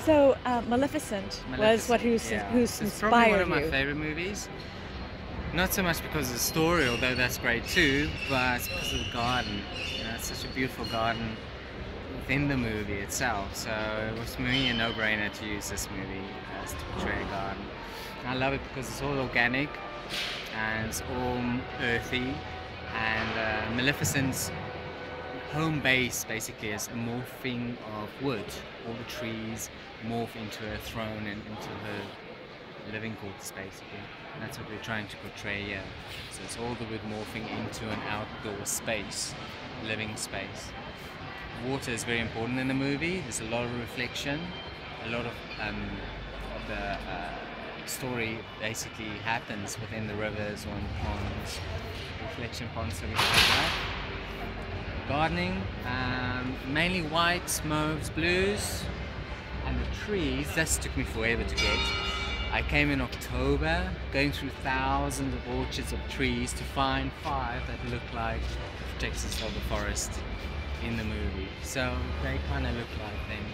So, Maleficent was what who's yeah. who's It's probably one inspired of my you. favorite movies. Not so much because of the story, although that's great too, but it's because of the garden. You know, it's such a beautiful garden within the movie itself. So it was for me a no-brainer to use this movie as to portray a garden. And I love it because it's all organic and it's all earthy. And Maleficent's home base basically is a morphing of wood. All the trees morph into her throne and into her living quarters basically. And that's what we're trying to portray here. So it's all the wood morphing into an outdoor space, living space. Water is very important in the movie. There's a lot of reflection. A lot of the story basically happens within the rivers or in ponds, reflection ponds, so we have that. Gardening, mainly whites, mauves, blues, and the trees. This took me forever to get. I came in October, going through thousands of orchards of trees to find 5 that look like protections of the forest in the movie. So they kind of look like them.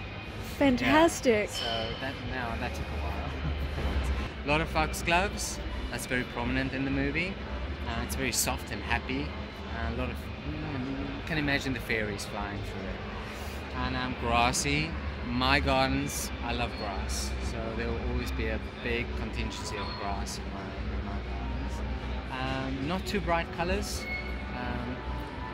Fantastic. Yeah. So that took a while. A lot of foxgloves. That's very prominent in the movie. It's very soft and happy. A lot of you can imagine the fairies flying through it. And grassy. My gardens, I love grass, so there will always be a big contingency of grass in my gardens. Not too bright colors.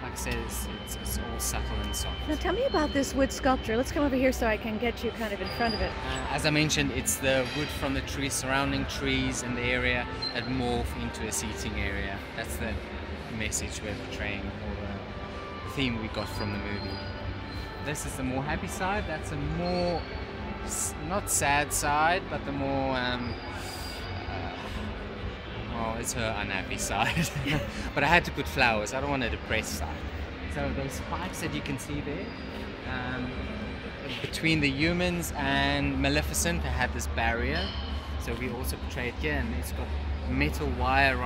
Like I said, it's all subtle and soft. Now tell me about this wood sculpture. Let's come over here so I can get you kind of in front of it. As I mentioned, it's the wood from the trees, surrounding trees in the area that morph into a seating area. That's the message we're portraying, or the theme we got from the movie. This is the more happy side. That's a more, not sad side, but the more, well, it's her unhappy side. But I had to put flowers. I don't want a depressed side. So those spikes that you can see there, between the humans and Maleficent, they had this barrier. So we also portrayed here, and it's got metal wire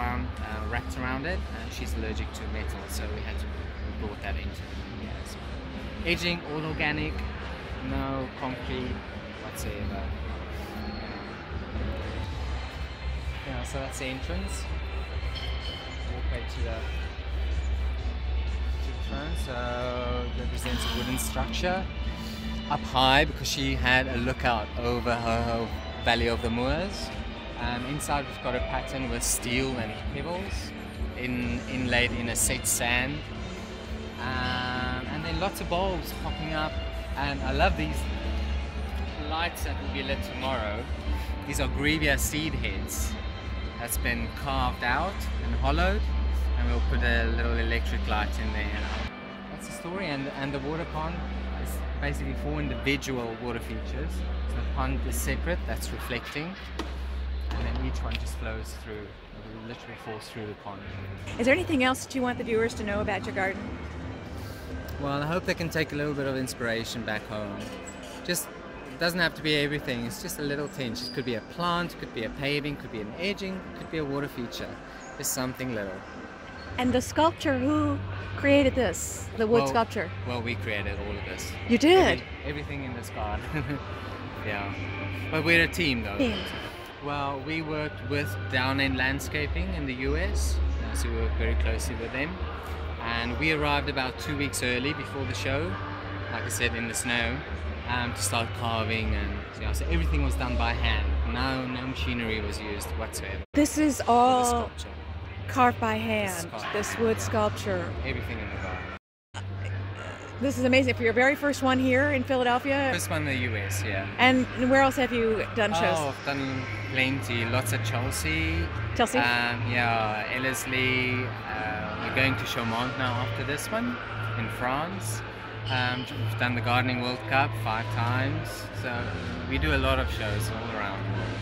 wrapped around it, and she's allergic to metal, so we brought that into it. Yeah, so edging, all organic, no concrete whatsoever. Yeah, so that's the entrance. Walkway to the throne. So it represents a wooden structure up high because she had a lookout over her Valley of the Moors. Inside we've got a pattern with steel and pebbles inlaid in a set sand. And then lots of bulbs popping up, and I love these lights that will be lit tomorrow. These are Grevia seed heads that's been carved out and hollowed, and we'll put a little electric light in there. That's the story, and the water pond is basically 4 individual water features. So the pond is separate, that's reflecting, and then each one just flows through. It literally falls through the pond. Is there anything else that you want the viewers to know about your garden? Well, I hope they can take a little bit of inspiration back home. Just, it doesn't have to be everything, it's just a little tinge. It could be a plant, it could be a paving, could be an edging, it could be a water feature. Just something little. And the sculpture, who created this? The wood sculpture? Well, we created all of this. You did? Everything in this garden. Yeah. But we're a team though. Team. Well, we worked with Down End Landscaping in the US, so we worked very closely with them. And we arrived about 2 weeks early before the show, like I said, in the snow, to start carving, and so everything was done by hand. No machinery was used whatsoever. This is all carved by hand, this wood sculpture. Everything in the garden. This is amazing. For your very first one here in Philadelphia? First one in the US, yeah. And where else have you done shows? Oh, I've done plenty. Lots at Chelsea. Chelsea? Yeah, Ellerslie. We're going to Chaumont now after this one in France. We've done the Gardening World Cup 5 times. So we do a lot of shows all around the world.